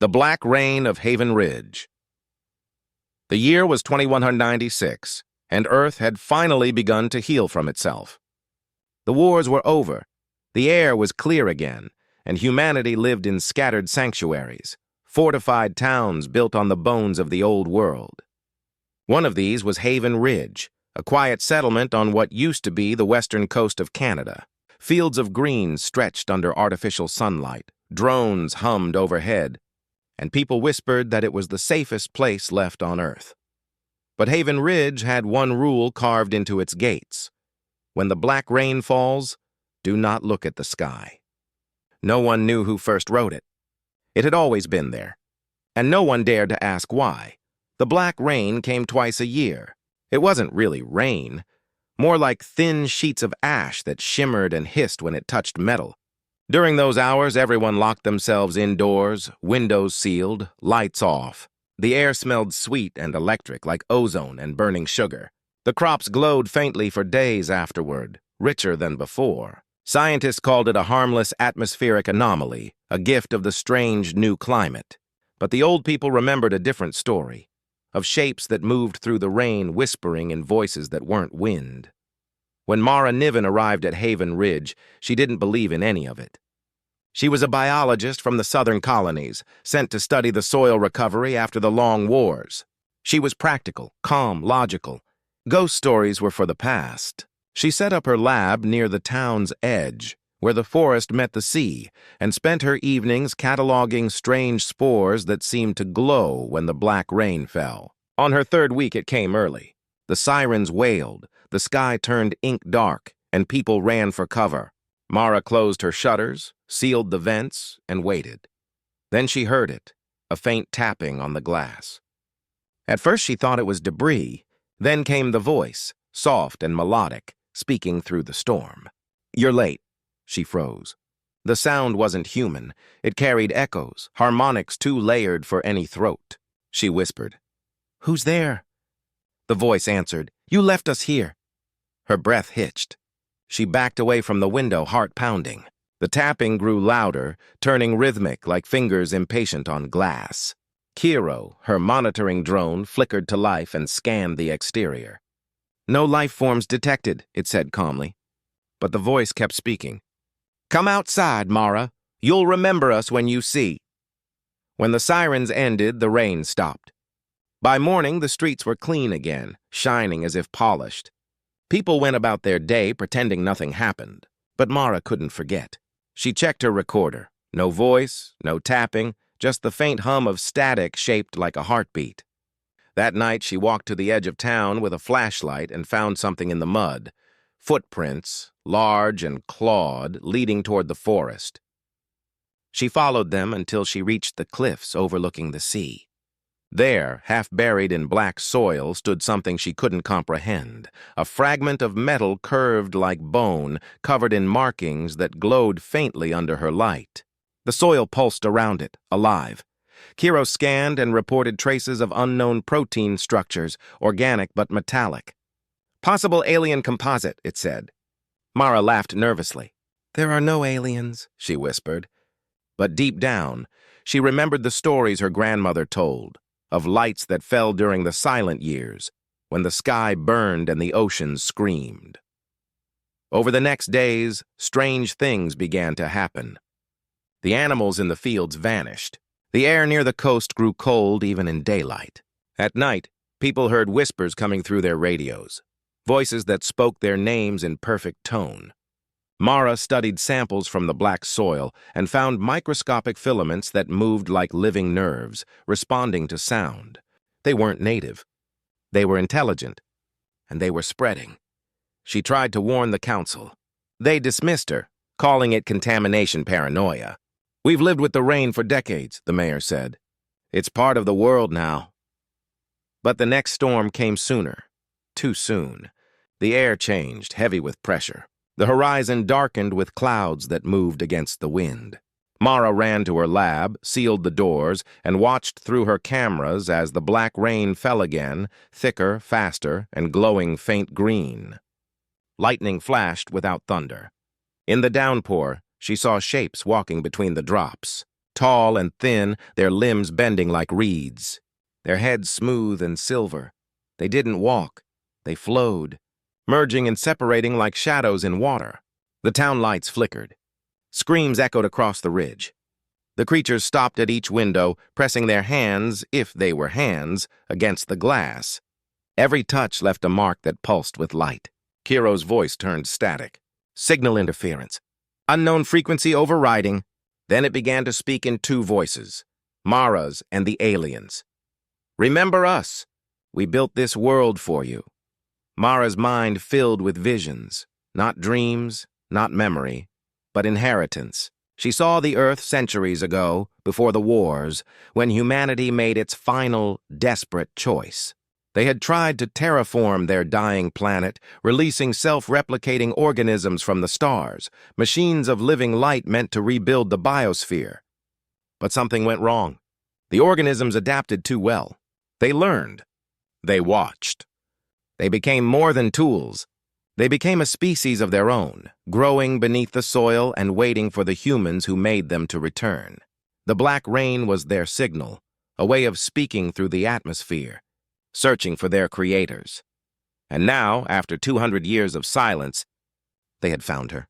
The Black Rain of Haven Ridge. The year was 2196, and Earth had finally begun to heal from itself. The wars were over, the air was clear again, and humanity lived in scattered sanctuaries, fortified towns built on the bones of the old world. One of these was Haven Ridge, a quiet settlement on what used to be the western coast of Canada. Fields of green stretched under artificial sunlight, drones hummed overhead, and people whispered that it was the safest place left on Earth. But Haven Ridge had one rule carved into its gates. When the black rain falls, do not look at the sky. No one knew who first wrote it. It had always been there, and no one dared to ask why. The black rain came twice a year. It wasn't really rain, more like thin sheets of ash that shimmered and hissed when it touched metal. During those hours, everyone locked themselves indoors, windows sealed, lights off. The air smelled sweet and electric, like ozone and burning sugar. The crops glowed faintly for days afterward, richer than before. Scientists called it a harmless atmospheric anomaly, a gift of the strange new climate. But the old people remembered a different story, of shapes that moved through the rain whispering in voices that weren't wind. When Mara Niven arrived at Haven Ridge, she didn't believe in any of it. She was a biologist from the southern colonies, sent to study the soil recovery after the long wars. She was practical, calm, logical. Ghost stories were for the past. She set up her lab near the town's edge, where the forest met the sea, and spent her evenings cataloging strange spores that seemed to glow when the black rain fell. On her third week, it came early. The sirens wailed, the sky turned ink dark, and people ran for cover. Mara closed her shutters, sealed the vents, and waited. Then she heard it, a faint tapping on the glass. At first she thought it was debris. Then came the voice, soft and melodic, speaking through the storm. "You're late." She froze. The sound wasn't human. It carried echoes, harmonics too layered for any throat. She whispered, "Who's there?" The voice answered, "You left us here." Her breath hitched. She backed away from the window, heart pounding. The tapping grew louder, turning rhythmic like fingers impatient on glass. Kiro, her monitoring drone, flickered to life and scanned the exterior. "No life forms detected," it said calmly. But the voice kept speaking. "Come outside, Mara. You'll remember us when you see." When the sirens ended, the rain stopped. By morning, the streets were clean again, shining as if polished. People went about their day pretending nothing happened, but Mara couldn't forget. She checked her recorder. No voice, no tapping, just the faint hum of static shaped like a heartbeat. That night, she walked to the edge of town with a flashlight and found something in the mud. Footprints, large and clawed, leading toward the forest. She followed them until she reached the cliffs overlooking the sea. There, half buried in black soil, stood something she couldn't comprehend, a fragment of metal curved like bone, covered in markings that glowed faintly under her light. The soil pulsed around it, alive. Kiro scanned and reported traces of unknown protein structures, organic but metallic. "Possible alien composite," it said. Mara laughed nervously. "There are no aliens," she whispered. But deep down, she remembered the stories her grandmother told, of lights that fell during the silent years, when the sky burned and the oceans screamed. Over the next days, strange things began to happen. The animals in the fields vanished. The air near the coast grew cold even in daylight. At night, people heard whispers coming through their radios, voices that spoke their names in perfect tone. Mara studied samples from the black soil and found microscopic filaments that moved like living nerves, responding to sound. They weren't native. They were intelligent, and they were spreading. She tried to warn the council. They dismissed her, calling it contamination paranoia. "We've lived with the rain for decades," the mayor said. "It's part of the world now." But the next storm came sooner, too soon. The air changed, heavy with pressure. The horizon darkened with clouds that moved against the wind. Mara ran to her lab, sealed the doors, and watched through her cameras as the black rain fell again, thicker, faster, and glowing faint green. Lightning flashed without thunder. In the downpour, she saw shapes walking between the drops. tall and thin, their limbs bending like reeds, their heads smooth and silver. They didn't walk, they flowed, merging and separating like shadows in water. The town lights flickered. Screams echoed across the ridge. The creatures stopped at each window, pressing their hands, if they were hands, against the glass. Every touch left a mark that pulsed with light. Kiro's voice turned static. Signal interference. Unknown frequency overriding. Then it began to speak in two voices, Mara's and the aliens. Remember us. We built this world for you. Mara's mind filled with visions, not dreams, not memory, but inheritance. She saw the Earth centuries ago, before the wars, when humanity made its final, desperate choice. They had tried to terraform their dying planet, releasing self-replicating organisms from the stars, machines of living light meant to rebuild the biosphere. But something went wrong. The organisms adapted too well. They learned. They watched. They became more than tools. They became a species of their own, growing beneath the soil and waiting for the humans who made them to return. The black rain was their signal, a way of speaking through the atmosphere, searching for their creators. And now, after 200 years of silence, they had found her.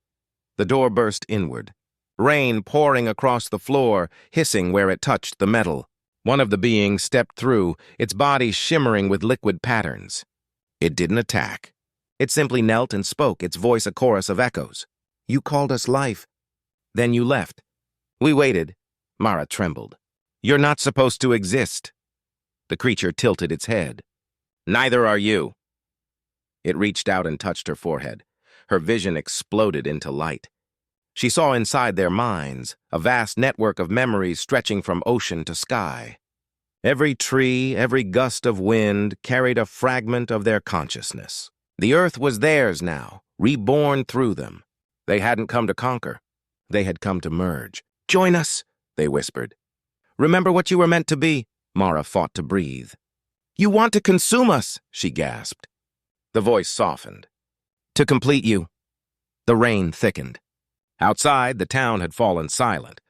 The door burst inward, rain pouring across the floor, hissing where it touched the metal. One of the beings stepped through, its body shimmering with liquid patterns. It didn't attack. It simply knelt and spoke, its voice a chorus of echoes. You called us life. Then you left. We waited. Mara trembled. You're not supposed to exist. The creature tilted its head. Neither are you. It reached out and touched her forehead. Her vision exploded into light. She saw inside their minds, a vast network of memories stretching from ocean to sky. Every tree, every gust of wind carried a fragment of their consciousness. The Earth was theirs now, reborn through them. They hadn't come to conquer. They had come to merge. Join us, they whispered. Remember what you were meant to be. Mara fought to breathe. You want to consume us, she gasped. The voice softened. To complete you. The rain thickened. Outside, the town had fallen silent.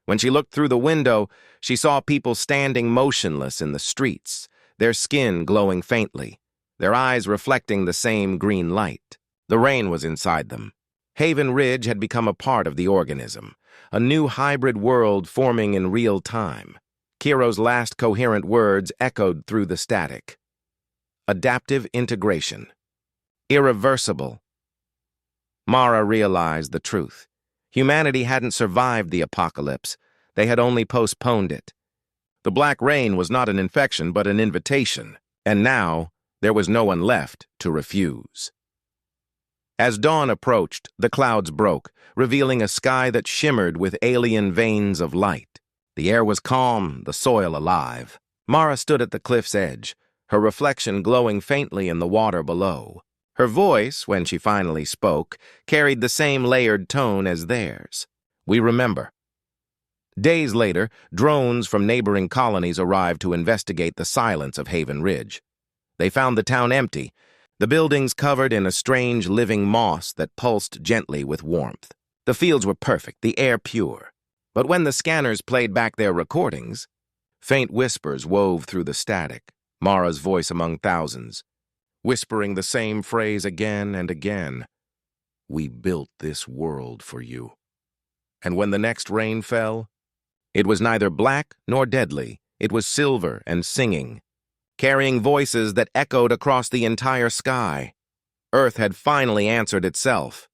When she looked through the window, she saw people standing motionless in the streets, their skin glowing faintly, their eyes reflecting the same green light. The rain was inside them. Haven Ridge had become a part of the organism, a new hybrid world forming in real time. Kiro's last coherent words echoed through the static. Adaptive integration. Irreversible. Mara realized the truth. Humanity hadn't survived the apocalypse. They had only postponed it. The black rain was not an infection, but an invitation. And now, there was no one left to refuse. As dawn approached, the clouds broke, revealing a sky that shimmered with alien veins of light. The air was calm, the soil alive. Mara stood at the cliff's edge, her reflection glowing faintly in the water below. Her voice, when she finally spoke, carried the same layered tone as theirs. We remember. Days later, drones from neighboring colonies arrived to investigate the silence of Haven Ridge. They found the town empty, the buildings covered in a strange living moss that pulsed gently with warmth. The fields were perfect, the air pure. But when the scanners played back their recordings, faint whispers wove through the static, Mara's voice among thousands, whispering the same phrase again and again. We built this world for you. And when the next rain fell, it was neither black nor deadly. It was silver and singing, carrying voices that echoed across the entire sky. Earth had finally answered itself.